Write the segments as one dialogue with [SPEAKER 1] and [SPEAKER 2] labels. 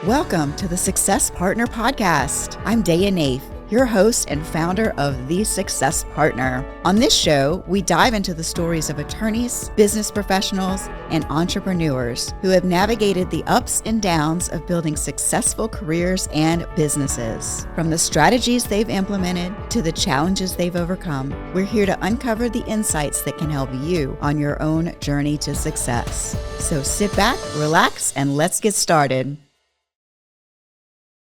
[SPEAKER 1] Welcome to the Success Partner Podcast. I'm Daya Naif, your host and founder of The Success Partner. On this show, we dive into the stories of attorneys, business professionals, and entrepreneurs who have navigated the ups and downs of building successful careers and businesses. From the strategies they've implemented to the challenges they've overcome, we're here to uncover the insights that can help you on your own journey to success. So sit back, relax, and let's get started.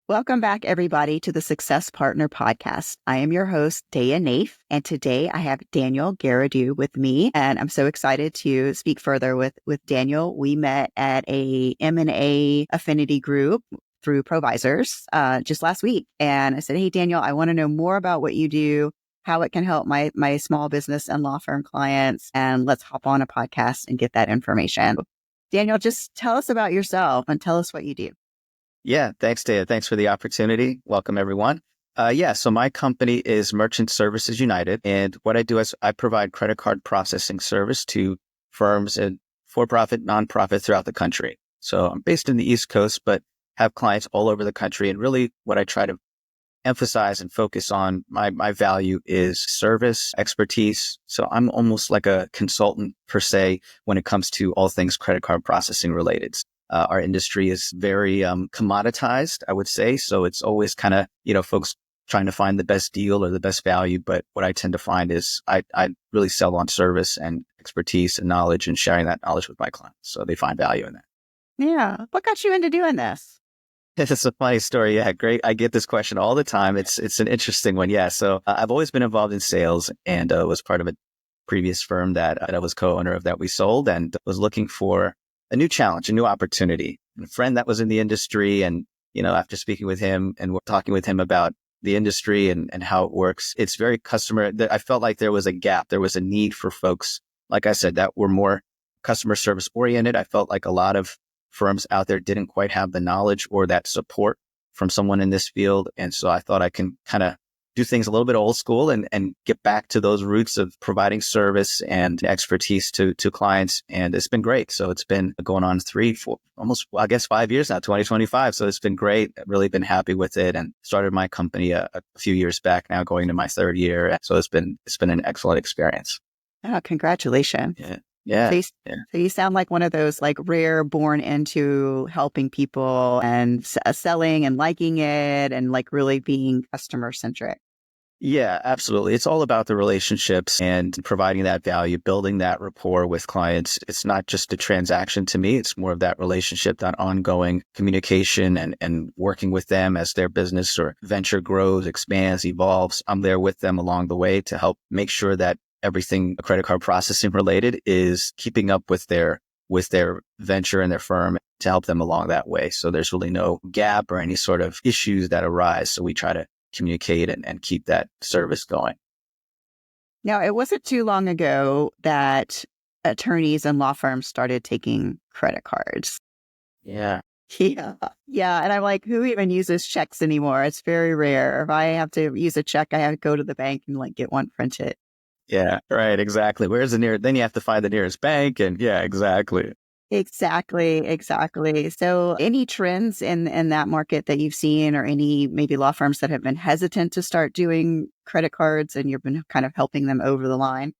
[SPEAKER 1] Welcome back, everybody, to the Success Partner Podcast. I am your host, Daya Naif, and today I have Daniel Garedew with me, and I'm so excited to speak further with Daniel. We met at a M&A affinity group through Provisors just last week, and I said, hey, Daniel, I want to know more about what you do, how it can help my small business and law firm clients, and let's hop on a podcast and get that information. Daniel, just tell us about yourself and tell us what you do.
[SPEAKER 2] Yeah, thanks, Daya. Thanks for the opportunity. Welcome, everyone. So my company is Merchant Services United, and what I do is I provide credit card processing service to firms and for-profit, nonprofit throughout the country. So I'm based in the East Coast, but have clients all over the country. And really what I try to emphasize and focus on, my value is service, expertise. So I'm almost like a consultant per se when it comes to all things credit card processing related. Our industry is very commoditized, I would say. So it's always kind of, folks trying to find the best deal or the best value. But what I tend to find is I really sell on service and expertise and knowledge and sharing that knowledge with my clients. So they find value in that.
[SPEAKER 1] Yeah. What got you into doing this?
[SPEAKER 2] It's a funny story. Yeah, great. I get this question all the time. It's an interesting one. Yeah. So I've always been involved in sales and was part of a previous firm that I was co-owner of that we sold and was looking for a new challenge, a new opportunity. And a friend that was in the industry and, after speaking with him and talking with him about the industry and how it works, it's very customer. I felt like there was a gap. There was a need for folks, like I said, that were more customer service oriented. I felt like a lot of firms out there didn't quite have the knowledge or that support from someone in this field. And so I thought I can kind of do things a little bit old school and get back to those roots of providing service and expertise to clients. And it's been great. So it's been going on 3-4, almost, 5 years now, 2025. So it's been great. I've really been happy with it and started my company a few years back now, going to my third year. So it's been an excellent experience.
[SPEAKER 1] Oh, congratulations.
[SPEAKER 2] Yeah.
[SPEAKER 1] So you sound like one of those like rare born into helping people and selling and liking it and like really being customer centric.
[SPEAKER 2] Yeah, absolutely. It's all about the relationships and providing that value, building that rapport with clients. It's not just a transaction to me. It's more of that relationship, that ongoing communication and working with them as their business or venture grows, expands, evolves. I'm there with them along the way to help make sure that everything credit card processing related is keeping up with their venture and their firm to help them along that way. So there's really no gap or any sort of issues that arise. So we try to communicate and keep that service going.
[SPEAKER 1] Now, it wasn't too long ago that attorneys and law firms started taking credit cards.
[SPEAKER 2] Yeah.
[SPEAKER 1] Yeah. And I'm like, who even uses checks anymore? It's very rare. If I have to use a check, I have to go to the bank and like get one printed.
[SPEAKER 2] Yeah, right. Exactly. Where's the nearest? Then you have to find the nearest bank. And yeah, exactly.
[SPEAKER 1] Exactly. So any trends in that market that you've seen or any maybe law firms that have been hesitant to start doing credit cards and you've been kind of helping them over the line?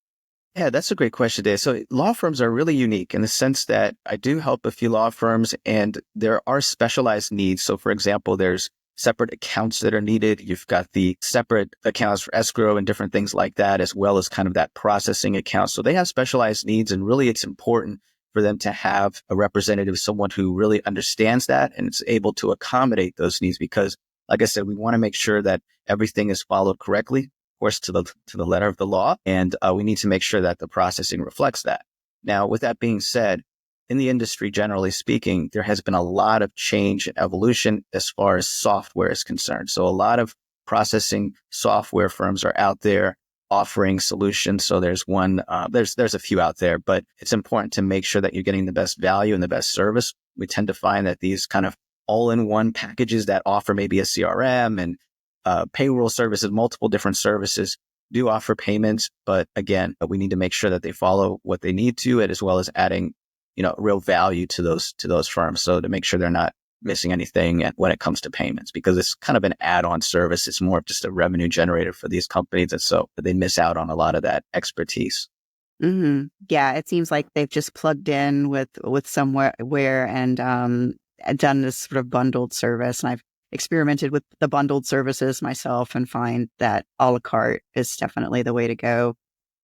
[SPEAKER 2] Yeah, that's a great question, Dave. So law firms are really unique in the sense that I do help a few law firms and there are specialized needs. So for example, there's separate accounts that are needed. You've got the separate accounts for escrow and different things like that, as well as kind of that processing account. So they have specialized needs and really it's important for them to have a representative, someone who really understands that and is able to accommodate those needs. Because like I said, we want to make sure that everything is followed correctly, of course, to the letter of the law. And we need to make sure that the processing reflects that. Now, with that being said, in the industry, generally speaking, there has been a lot of change and evolution as far as software is concerned. So a lot of processing software firms are out there offering solutions. So there's a few out there, but it's important to make sure that you're getting the best value and the best service. We tend to find that these kind of all-in-one packages that offer maybe a CRM and payroll services, multiple different services do offer payments. But again, we need to make sure that they follow what they need to, as well as adding real value to those firms. So to make sure they're not missing anything when it comes to payments, because it's kind of an add-on service. It's more of just a revenue generator for these companies. And so they miss out on a lot of that expertise.
[SPEAKER 1] Yeah, it seems like they've just plugged in with somewhere and done this sort of bundled service. And I've experimented with the bundled services myself and find that a la carte is definitely the way to go,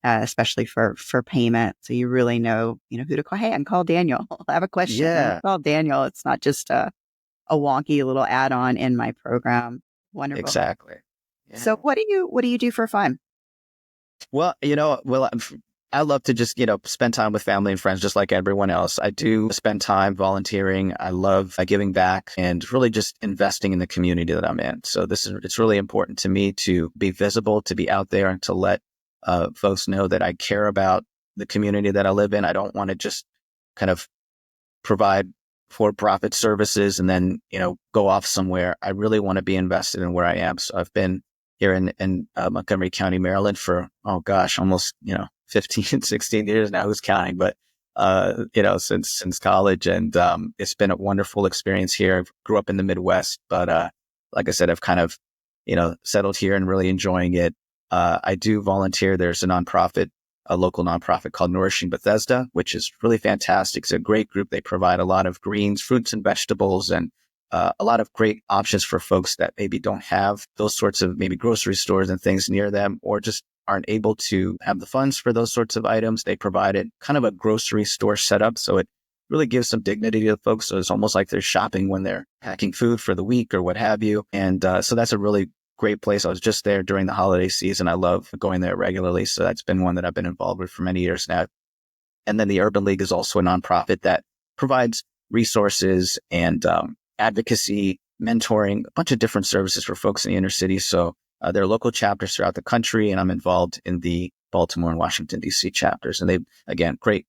[SPEAKER 1] especially for payment. So you really know who to call. Hey, I can call Daniel. I have a question. I'm gonna
[SPEAKER 2] Yeah,
[SPEAKER 1] call Daniel. It's not just a wonky little add-on in my program. Wonderful.
[SPEAKER 2] exactly. Yeah.
[SPEAKER 1] So what do you do for fun?
[SPEAKER 2] Well, I love to just, spend time with family and friends, just like everyone else. I do spend time volunteering. I love giving back and really just investing in the community that I'm in. So it's really important to me to be visible, to be out there, and to let folks know that I care about the community that I live in. I don't want to just kind of provide for-profit services and then, go off somewhere. I really want to be invested in where I am. So I've been here in Montgomery County, Maryland for, oh gosh, almost, 15, 16 years now. Who's counting? But, since college. And it's been a wonderful experience here. I grew up in the Midwest, but like I said, I've kind of, settled here and really enjoying it. I do volunteer. There's a local nonprofit called Nourishing Bethesda, which is really fantastic. It's a great group. They provide a lot of greens, fruits, and vegetables, and a lot of great options for folks that maybe don't have those sorts of maybe grocery stores and things near them, or just aren't able to have the funds for those sorts of items. They provided kind of a grocery store setup. So it really gives some dignity to folks. So it's almost like they're shopping when they're packing food for the week or what have you. And so that's a really great place. I was just there during the holiday season. I love going there regularly. So that's been one that I've been involved with for many years now. And then the Urban League is also a nonprofit that provides resources and advocacy, mentoring, a bunch of different services for folks in the inner city. So there are local chapters throughout the country, and I'm involved in the Baltimore and Washington, D.C. chapters. And again, great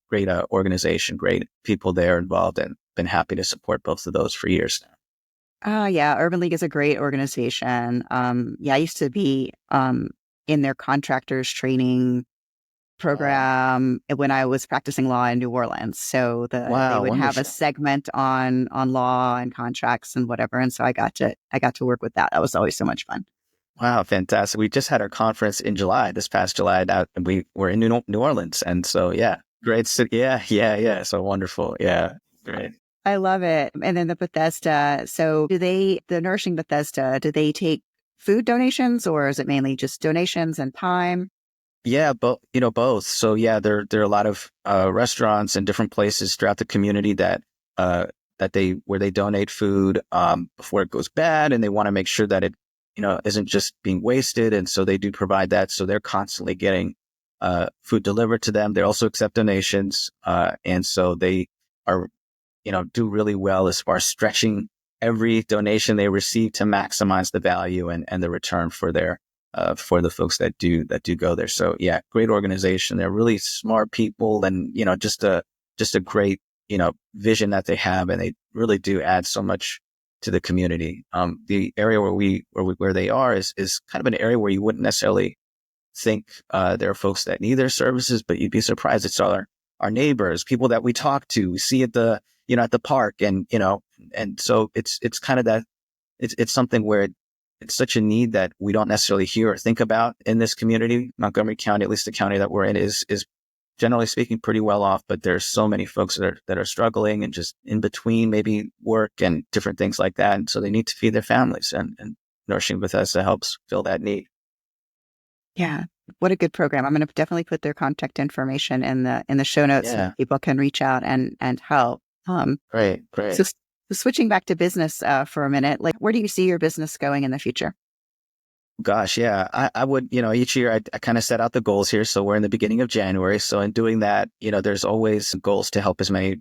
[SPEAKER 2] organization, great people there involved, and been happy to support both of those for years now.
[SPEAKER 1] Yeah, Urban League is a great organization. Yeah, I used to be in their contractors training program when I was practicing law in New Orleans. So they
[SPEAKER 2] Wow,
[SPEAKER 1] would have a
[SPEAKER 2] wonderful.
[SPEAKER 1] segment on law and contracts and whatever. And so I got to work with that. That was always so much fun.
[SPEAKER 2] Wow, fantastic. We just had our conference in July, this past July. We were in New Orleans. And so, yeah, great city. Yeah. So wonderful. Yeah, great.
[SPEAKER 1] I love it. And then the Bethesda. So the Nourishing Bethesda, do they take food donations, or is it mainly just donations and time?
[SPEAKER 2] Yeah, both. So yeah, there are a lot of restaurants and different places throughout the community that where they donate food before it goes bad, and they want to make sure that it isn't just being wasted, and so they do provide that. So they're constantly getting food delivered to them. They also accept donations, and so they are do really well as far as stretching every donation they receive to maximize the value and the return for for the folks that do go there. So yeah, great organization. They're really smart people, and just a great vision that they have, and they really do add so much to the community. The area where they are is kind of an area where you wouldn't necessarily think there are folks that need their services, but you'd be surprised. It's all our neighbors, people that we talk to, we see at the at the park, and and so it's kind of that. It's something where it's such a need that we don't necessarily hear or think about in this community. Montgomery County, at least the county that we're in, is generally speaking pretty well off, but there's so many folks that are struggling and just in between maybe work and different things like that. And so they need to feed their families, and Nourishing Bethesda helps fill that need.
[SPEAKER 1] Yeah. What a good program. I'm going to definitely put their contact information in the show notes so
[SPEAKER 2] Yeah.
[SPEAKER 1] people can reach out and help.
[SPEAKER 2] Great.
[SPEAKER 1] So switching back to business for a minute, like where do you see your business going in the future?
[SPEAKER 2] Gosh, yeah. I would, each year I kind of set out the goals here. So we're in the beginning of January. So in doing that, there's always goals to help as many,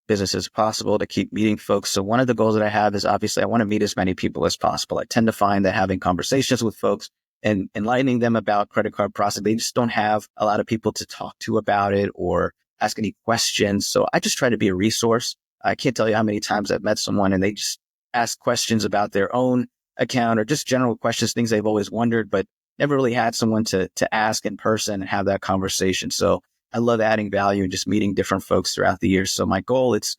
[SPEAKER 2] businesses as possible, to keep meeting folks. So one of the goals that I have is obviously I want to meet as many people as possible. I tend to find that having conversations with folks and enlightening them about credit card processing, they just don't have a lot of people to talk to about it or ask any questions. So I just try to be a resource. I can't tell you how many times I've met someone and they just ask questions about their own account or just general questions, things they've always wondered, but never really had someone to ask in person and have that conversation. So I love adding value and just meeting different folks throughout the year. So my goal, it's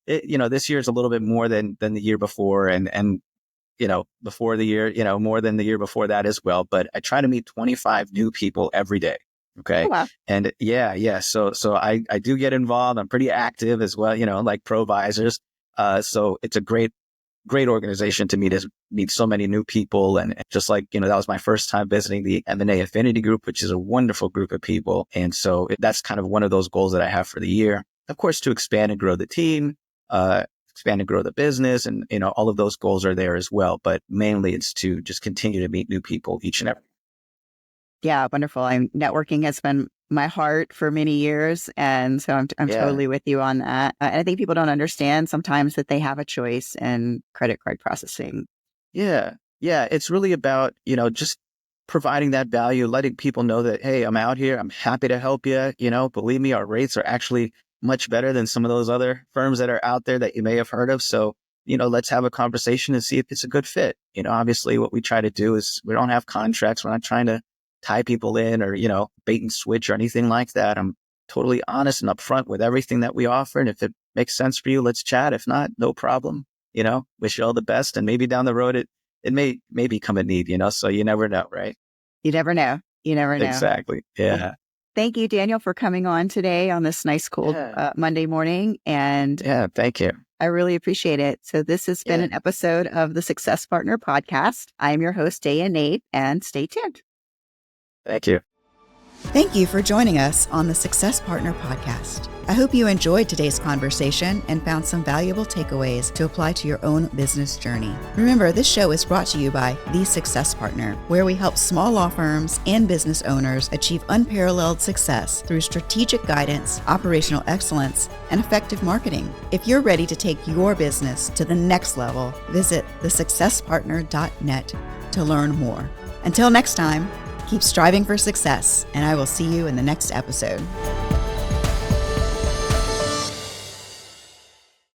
[SPEAKER 2] this year is a little bit more than the year before, and before the year, more than the year before that as well. But I try to meet 25 new people every day. Okay.
[SPEAKER 1] Oh, wow.
[SPEAKER 2] And yeah. So I do get involved. I'm pretty active as well, like Provisors. So it's a great organization to meet so many new people. And just like, that was my first time visiting the M&A Affinity Group, which is a wonderful group of people. And so that's kind of one of those goals that I have for the year. Of course, to expand and grow the team, expand and grow the business. And, all of those goals are there as well. But mainly it's to just continue to meet new people each and every.
[SPEAKER 1] Yeah, wonderful. Networking has been my heart for many years. And so I'm totally with you on that. And I think people don't understand sometimes that they have a choice in credit card processing.
[SPEAKER 2] Yeah. It's really about, just providing that value, letting people know that, hey, I'm out here. I'm happy to help you. Believe me, our rates are actually much better than some of those other firms that are out there that you may have heard of. So, let's have a conversation and see if it's a good fit. Obviously what we try to do is we don't have contracts. We're not trying to tie people in or, bait and switch or anything like that. I'm totally honest and upfront with everything that we offer. And if it makes sense for you, let's chat. If not, no problem. Wish you all the best. And maybe down the road, it may become a need, so you never know, right?
[SPEAKER 1] You never know.
[SPEAKER 2] Exactly. Yeah.
[SPEAKER 1] Thank you, Daniel, for coming on today on this nice, cool Monday morning. And
[SPEAKER 2] thank you.
[SPEAKER 1] I really appreciate it. So this has been an episode of the Success Partner Podcast. I am your host, Daya Nate, and stay tuned.
[SPEAKER 2] Thank you.
[SPEAKER 1] Thank you for joining us on the Success Partner Podcast. I hope you enjoyed today's conversation and found some valuable takeaways to apply to your own business journey. Remember, this show is brought to you by The Success Partner, where we help small law firms and business owners achieve unparalleled success through strategic guidance, operational excellence, and effective marketing. If you're ready to take your business to the next level, visit thesuccesspartner.net to learn more. Until next time, keep striving for success, and I will see you in the next episode.